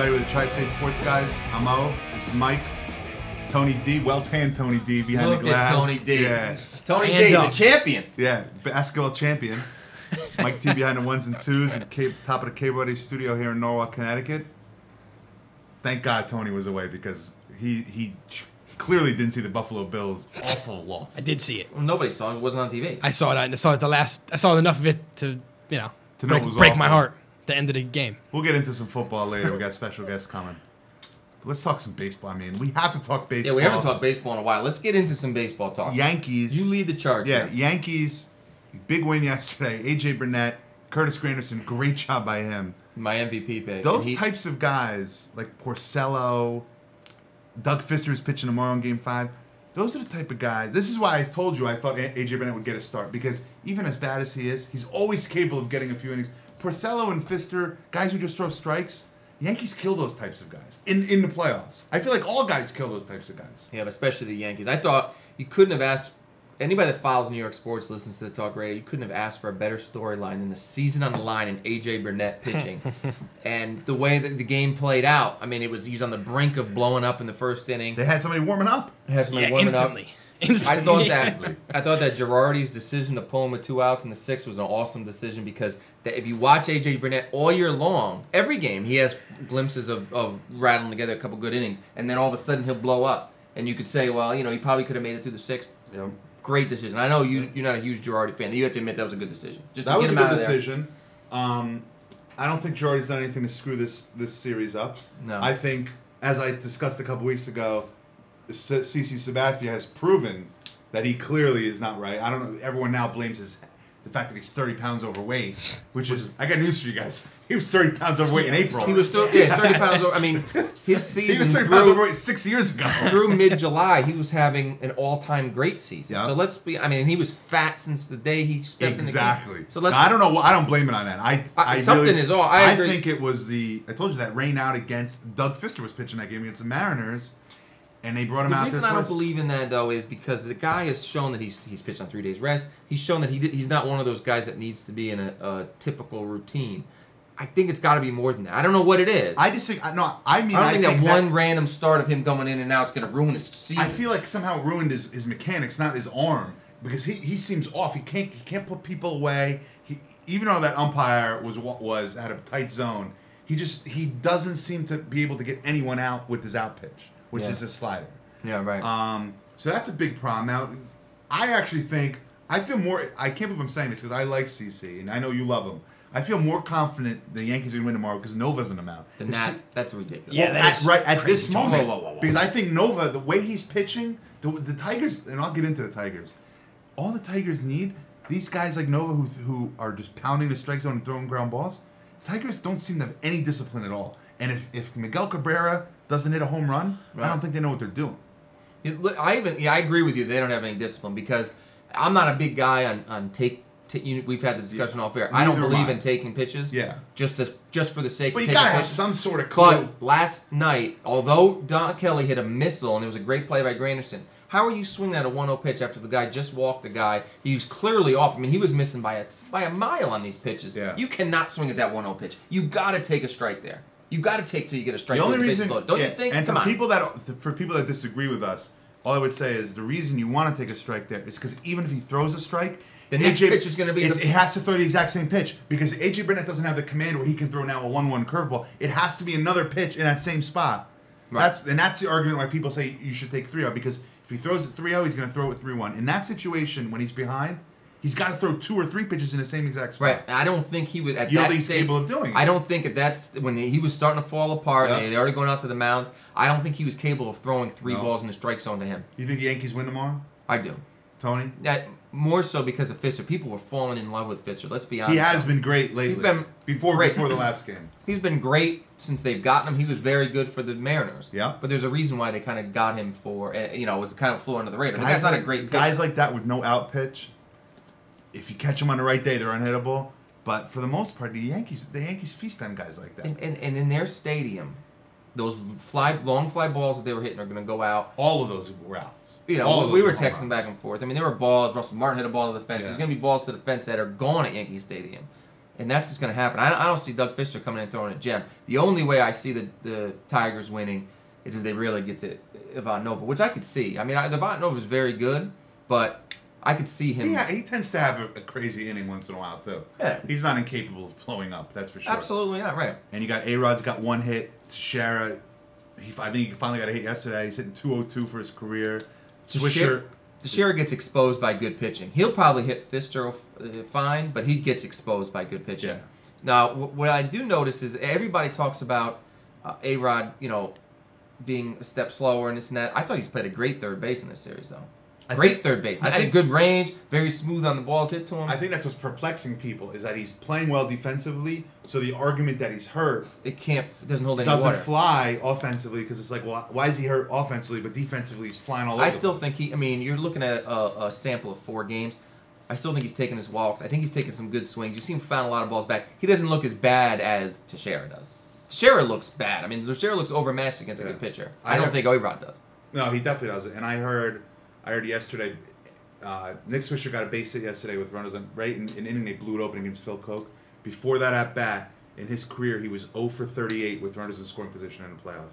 everybody, with the Tri-State Sports guys. I'm O. This is Mike. Tony D. Well-tanned Tony D. behind Look the glass. at Tony D. Yeah. Tony D, the champion. Yeah, basketball champion. Mike T. behind the ones and twos at top of the K-Buddy studio here in Norwalk, Connecticut. Thank God Tony was away because he clearly didn't see the Buffalo Bills' awful loss. I did see it. Well, nobody saw it. It wasn't on TV. I saw it. I saw enough of it to break my heart. The end of the game. We'll get into some football later. We got special guests coming. But let's talk some baseball. I mean, we have to talk baseball. Yeah, we haven't talked baseball in a while. Let's get into some baseball talk. Yankees. You lead the charge. Yeah, here. Yankees. Big win yesterday. A.J. Burnett, Curtis Granderson. Great job by him. My MVP pick. Those types of guys, like Porcello, Doug Fister is pitching tomorrow in Game 5. Those are the type of guys. This is why I told you I thought A.J. Burnett would get a start. Because even as bad as he is, he's always capable of getting a few innings. Porcello and Fister, guys who just throw strikes, Yankees kill those types of guys in the playoffs. I feel like all guys kill those types of guys. Yeah, but especially the Yankees. I thought you couldn't have asked, anybody that follows New York sports, listens to the talk radio, you couldn't have asked for a better storyline than the season on the line and A.J. Burnett pitching. And the way that the game played out, I mean, he's on the brink of blowing up in the first inning. They had somebody warming up. Instantly. I thought that Girardi's decision to pull him with 2 outs in the 6th was an awesome decision because if you watch A.J. Burnett all year long, every game he has glimpses of rattling together a couple good innings, and then all of a sudden he'll blow up. And you could say, well, he probably could have made it through the 6th. Great decision. I know you're not a huge Girardi fan. You have to admit that was a good decision. That was a good decision. I don't think Girardi's done anything to screw this series up. No. I think, as I discussed a couple weeks ago, CC Sabathia has proven that he clearly is not right. I don't know. Everyone now blames the fact that he's 30 pounds overweight, which is, I got news for you guys. He was 30 pounds overweight in April. He was still 30 pounds over. I mean, his season he was 30 pounds overweight 6 years ago. Through mid-July, he was having an all-time great season. Yeah. So he was fat since the day he stepped in the game. Exactly. So I don't know. I don't blame it on that. I think it was I told you that rain out against Doug Fister was pitching that game against the Mariners. And they brought him out there twice. The reason I don't believe in that, though, is because the guy has shown that he's pitched on 3 days rest. He's shown that he's not one of those guys that needs to be in a typical routine. I think it's got to be more than that. I don't know what it is. I just think I don't think that one random start of him going in and out is going to ruin his season. I feel like somehow it ruined his mechanics, not his arm, because he seems off. He can't put people away. Even though that umpire was at a tight zone, he doesn't seem to be able to get anyone out with his out pitch, which is his slider. Yeah, right. So that's a big problem. Now, I actually think I feel more. I can't believe I'm saying this because I like CC and I know you love him. I feel more confident the Yankees are going to win tomorrow because Nova's in the mound. That's ridiculous. Yeah, at this moment. Whoa. Because I think Nova, the way he's pitching, the Tigers, and I'll get into the Tigers. All the Tigers need these guys like Nova who are just pounding the strike zone and throwing ground balls. Tigers don't seem to have any discipline at all. And if Miguel Cabrera doesn't hit a home run, I don't think they know what they're doing. I agree with you. They don't have any discipline because I'm not a big guy on take. We've had the discussion off air. I don't believe in taking pitches. Yeah. Just for the sake. But of you taking gotta have pitches. some sort of clue. But last night, although Don Kelly hit a missile and it was a great play by Granderson, how are you swinging at a 1-0 pitch after the guy just walked the guy? He was clearly off. I mean, he was missing by a mile on these pitches. Yeah. You cannot swing at that 1-0 pitch. You got to take a strike there. You got to take till you get a strike. The only reason, don't you think? And for people that disagree with us, all I would say is the reason you want to take a strike there is because even if he throws a strike, the next pitch is going to be. It has to throw the exact same pitch because A.J. Burnett doesn't have the command where he can throw now a 1-1 curveball. It has to be another pitch in that same spot. Right. That's the argument why people say you should take 3-0 because if he throws it 3-0, he's going to throw it 3-1. In that situation, when he's behind, he's got to throw 2 or 3 pitches in the same exact spot. Right. I don't think he would at you that know he's stage, capable of doing it. I don't think that's when he was starting to fall apart. Yep. They're already going out to the mound. I don't think he was capable of throwing 3 balls in the strike zone to him. You think the Yankees win tomorrow? I do. Tony? Yeah, more so because of Fister. People were falling in love with Fister. Let's be honest. He has been great lately. He's been before the last game. He's been great since they've gotten him. He was very good for the Mariners. Yeah. But there's a reason why they kind of got him for, it was kind of flew under the radar. The guy's not a great pitcher. Guys like that with no out pitch, if you catch them on the right day, they're unhittable. But for the most part, the Yankees feast on guys like that. And in their stadium, those long fly balls that they were hitting are going to go out. All of those were outs. We were texting back and forth. I mean, there were balls. Russell Martin hit a ball to the fence. Yeah. There's going to be balls to the fence that are gone at Yankee Stadium. And that's just going to happen. I don't see Doug Fister coming in and throwing a gem. The only way I see the Tigers winning is if they really get to Ivan Nova, which I could see. I mean, Ivan Nova is very good, but I could see him. Yeah, he tends to have a crazy inning once in a while, too. Yeah. He's not incapable of blowing up, that's for sure. Absolutely not, right. And you got A-Rod's got one hit. Teixeira, I think he finally got a hit yesterday. He's hitting 202 for his career. Swisher. Teixeira gets exposed by good pitching. He'll probably hit Fister fine, but he gets exposed by good pitching. Yeah. Now, what I do notice is everybody talks about A-Rod, being a step slower and this and that. I thought he's played a great third base in this series, though. Great third base. I think good range, very smooth on the balls hit to him. I think that's what's perplexing people is that he's playing well defensively. So the argument that he's hurt doesn't hold any water. Doesn't fly offensively because it's like, well, why is he hurt offensively, but defensively he's flying all over. I still think you're looking at a sample of 4 games. I still think he's taking his walks. I think he's taking some good swings. You see him found a lot of balls back. He doesn't look as bad as Teixeira does. Teixeira looks bad. I mean, Teixeira looks overmatched against a good pitcher. I don't think A-Rod does. No, he definitely doesn't. And I heard yesterday, Nick Swisher got a base hit yesterday with runners on right in an inning they blew it open against Phil Koch. Before that at bat, in his career, he was 0 for 38 with runners in scoring position in the playoffs.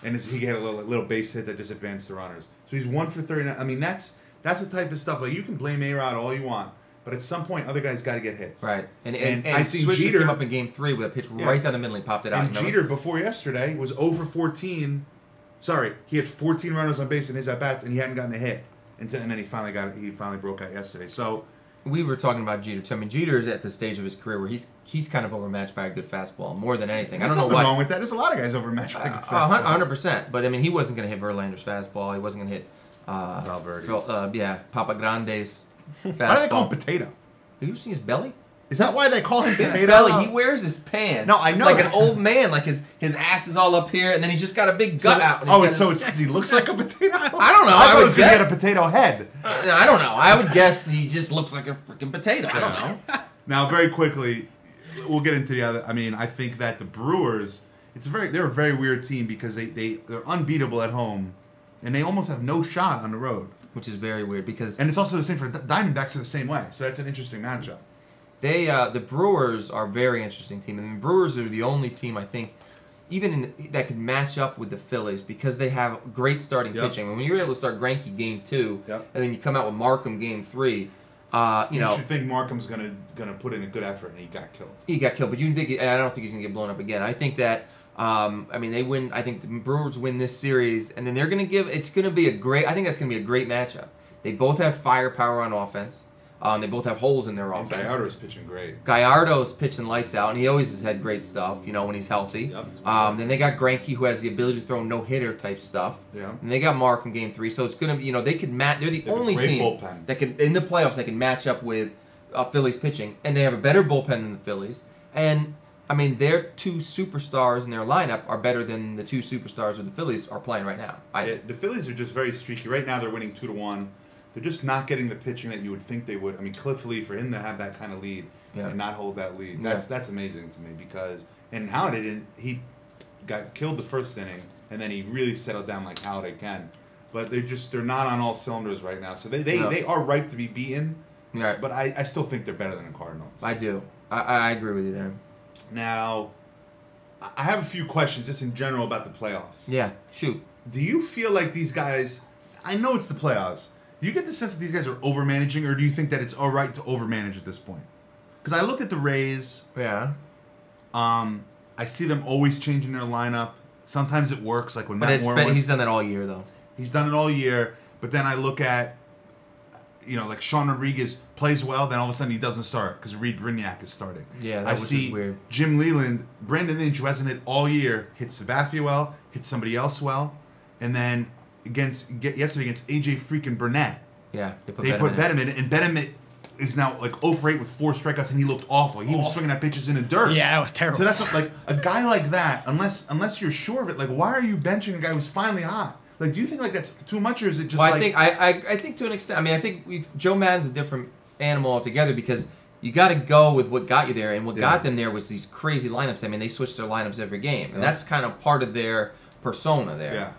And he had a little base hit that just advanced the runners. So he's 1 for 39. I mean, that's the type of stuff. Like you can blame A-Rod all you want, but at some point, other guys got to get hits. Right. And I see Swisher Jeter came up in Game 3 with a pitch right down the middle. He popped it out. And Jeter before yesterday was 0 for 14. Sorry, he had 14 runners on base in his at bats, and he hadn't gotten a hit. And then he finally broke out yesterday. So we were talking about Jeter too. I mean, Jeter is at the stage of his career where he's kind of overmatched by a good fastball more than anything. I don't know what's wrong with that. There's a lot of guys overmatched by a good fastball. 100%. But I mean, he wasn't going to hit Verlander's fastball. He wasn't going to hit Valverde's. Papa Grande's fastball. Why do they call him Potato? Have you seen his belly? Is that why they call him Potato? His belly. He wears his pants. No, I know. Like an old man. Like his ass is all up here, and then he's just got a big gut out. So it's because he looks like a potato? I don't know. I thought he was going to get a potato head. I don't know. I would guess he just looks like a freaking potato. I don't know. Now, very quickly, we'll get into the other. I mean, I think that the Brewers, they're a very weird team because they're unbeatable at home, and they almost have no shot on the road. Which is very weird because... And it's also the same for Diamondbacks are the same way, so that's an interesting matchup. The Brewers are a very interesting team, and the Brewers are the only team I think that could match up with the Phillies because they have great starting pitching. When you're able to start Greinke Game 2, and then you come out with Markham Game 3, you should think Markham's gonna put in a good effort, and he got killed. He got killed, but I don't think he's gonna get blown up again. I think that they win. I think the Brewers win this series, and then they're gonna it's gonna be a great. I think that's gonna be a great matchup. They both have firepower on offense. They both have holes in their offense. Gallardo's pitching great. Gallardo's pitching lights out, and he always has had great stuff, when he's healthy. Yep, then they got Greinke, who has the ability to throw no-hitter type stuff. Yeah. And they got Mark in Game 3, so it's going to be, they could match. They're the only team that can, in the playoffs, they can match up with Phillies pitching, and they have a better bullpen than the Phillies. And I mean, their 2 superstars in their lineup are better than the 2 superstars that the Phillies are playing right now. The Phillies are just very streaky. Right now, they're winning 2-1. They're just not getting the pitching that you would think they would. I mean, Cliff Lee, for him to have that kind of lead and not hold that lead, that's amazing to me because and Halladay he got killed the first inning and then he really settled down like Halladay can, but they're not on all cylinders right now. So they are ripe to be beaten. Right. But I still think they're better than the Cardinals. I do. I agree with you there. Now, I have a few questions just in general about the playoffs. Yeah, shoot. Do you feel like these guys? I know it's the playoffs. Do you get the sense that these guys are overmanaging, or do you think that it's all right to overmanage at this point? Because I looked at the Rays. Yeah. I see them always changing their lineup. Sometimes it works, like when Matt Moore. He's done that all year, though. He's done it all year, but then I look at, like Sean Rodriguez plays well, then all of a sudden he doesn't start because Reed Brignac is starting. Yeah, that was weird. Jim Leland, Brandon Lynch, who hasn't hit all year, hits Sabathia well, hits somebody else well, and then yesterday against AJ freaking Burnett. Yeah, they put Bedham in, and Bedham is now like 0 for 8 with 4 strikeouts, and he looked awful. He was swinging at pitches in the dirt. Yeah, that was terrible. So that's like a guy like that. Unless you're sure of it, like why are you benching a guy who's finally hot? Like, do you think like that's too much, or is it just? Well, I think to an extent. I mean, I think Joe Maddon's a different animal altogether because you got to go with what got you there, and what got them there was these crazy lineups. I mean, they switched their lineups every game, and that's kind of part of their persona there. Yeah.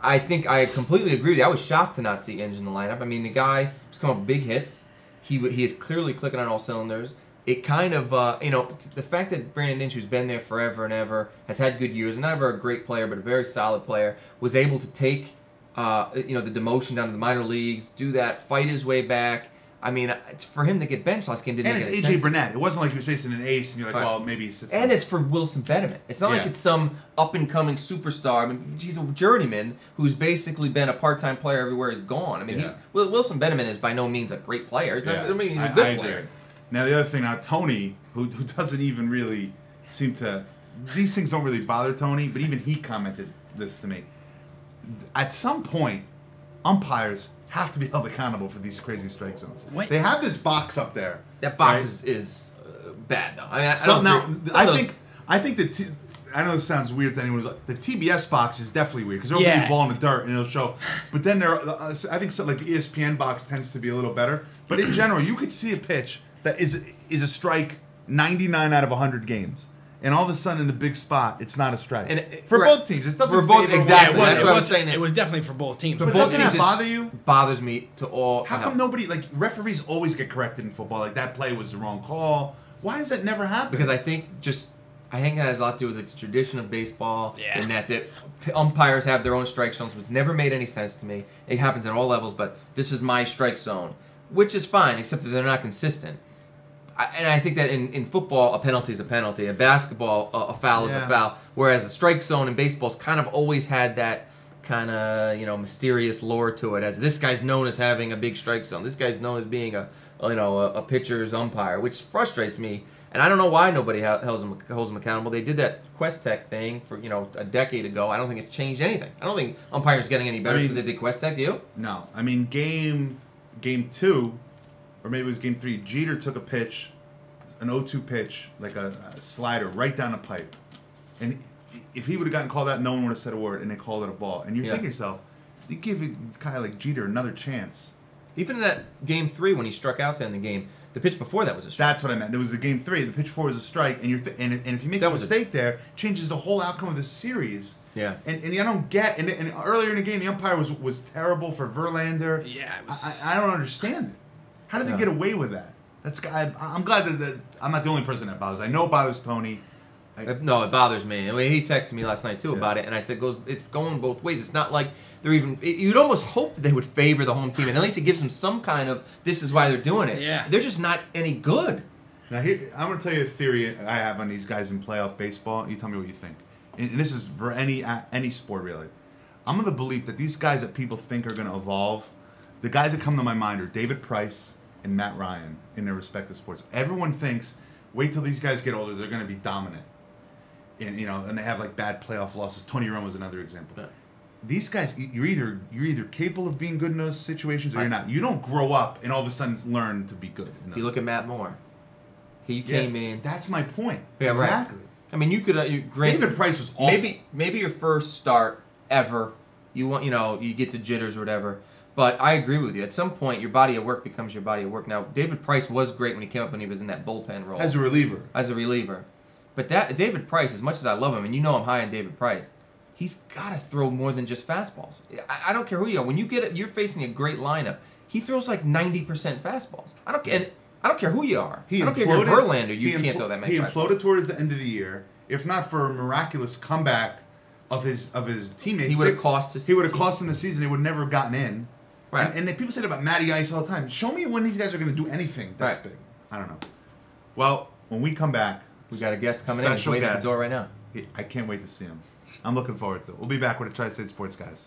I think I completely agree with you. I was shocked to not see Inge in the lineup. I mean, the guy was coming up with big hits. He is clearly clicking on all cylinders. it kind of, the fact that Brandon Lynch, who's been there forever and ever, has had good years, and never a great player, but a very solid player, was able to take, the demotion down to the minor leagues, do that, fight his way back. I mean, it's for him to get benched last game didn't make any sense. And it's AJ Burnett. It wasn't like he was facing an ace, and you're like, well, maybe he sits. And it's for Wilson Benjamin. It's not like it's some up-and-coming superstar. I mean, he's a journeyman who's basically been a part-time player everywhere he's gone. I mean, Wilson Benjamin is by no means a great player. He's a good player. Now, the other thing, Tony, who doesn't even really seem to... These things don't really bother Tony, but even he commented this to me. At some point, umpires have to be held accountable for these crazy strike zones. What? They have this box up there. That box is bad, though. I think that... I know this sounds weird to anyone. The TBS box is definitely weird because they'll put the ball in the dirt and it'll show. But then I think something like the ESPN box tends to be a little better. But in general, you could see a pitch that is a strike 99 out of 100 games, and all of a sudden in the big spot, it's not a strike. And for both teams, it doesn't. For both, exactly. That's what I was saying. It was definitely for both teams. But doesn't that bother you? Bothers me to all. How come nobody referees always get corrected in football? Like that play was the wrong call. Why does that never happen? Because I think I think that has a lot to do with the tradition of baseball, and that the umpires have their own strike zones, which never made any sense to me. It happens at all levels, but this is my strike zone, which is fine, except that they're not consistent. And I think that in football, a penalty is a penalty. In basketball, a foul is a foul. Whereas a strike zone in baseball's kind of always had that kind of mysterious lore to it. As this guy's known as having a big strike zone. This guy's known as being a pitcher's umpire, which frustrates me. And I don't know why nobody holds them accountable. They did that Quest Tech thing for a decade ago. I don't think it's changed anything. I don't think umpiring's getting any better since they did Quest Tech. Do you? No. I mean, game 2, or maybe it was game 3. Jeter took a pitch, an 0-2 pitch, like a slider, right down the pipe. And if he would have gotten called out, no one would have said a word, and they called it a ball. And you think to yourself, you give a guy like Jeter another chance. Even in that game 3 when he struck out to end the game. The pitch before that was a strike. That's what I meant. There was the game 3. The pitch 4 was a strike, and if you make a mistake there, changes the whole outcome of the series. Yeah. And I don't get. And earlier in the game, the umpire was terrible for Verlander. Yeah. It was... I don't understand it. How did they get away with that? I'm glad that I'm not the only person that bothers. I know it bothers Tony. No, it bothers me. I mean, he texted me last night too about it, and I said it's going both ways. It's not like they're even. You'd almost hope that they would favor the home team, and at least it gives them some kind of. This is why they're doing it. Yeah, they're just not any good. Now, I'm going to tell you a theory I have on these guys in playoff baseball. You tell me what you think. And this is for any sport really. I'm of the belief that these guys that people think are going to evolve, the guys that come to my mind are David Price and Matt Ryan in their respective sports. Everyone thinks, wait till these guys get older, they're going to be dominant. And they have like bad playoff losses. Tony Romo is another example. Yeah. These guys, you're either capable of being good in those situations or you're not. You don't grow up and all of a sudden learn to be good. You look at Matt Moore. He came in. That's my point. Yeah, exactly. Right. I mean, you could. David Price was awful. Maybe your first start ever. You get the jitters or whatever. But I agree with you. At some point, your body of work becomes your body of work. Now, David Price was great when he came up and he was in that bullpen role as a reliever. But that David Price, as much as I love him, and I'm high on David Price, he's got to throw more than just fastballs. I don't care who you are. When you're facing a great lineup, he throws like 90% fastballs. I don't care who you are. I don't care if you're Verlander. You can't throw that many. He imploded towards the end of the year. If not for a miraculous comeback of his teammates, he would have cost his. He would have cost him the season. He would never have gotten in. Right. And people say that about Matty Ice all the time. Show me when these guys are going to do anything that's big. I don't know. Well, when we come back. We got a guest coming in. He's waiting at the door right now. I can't wait to see him. I'm looking forward to it. We'll be back with the Tri-State Sports Guys.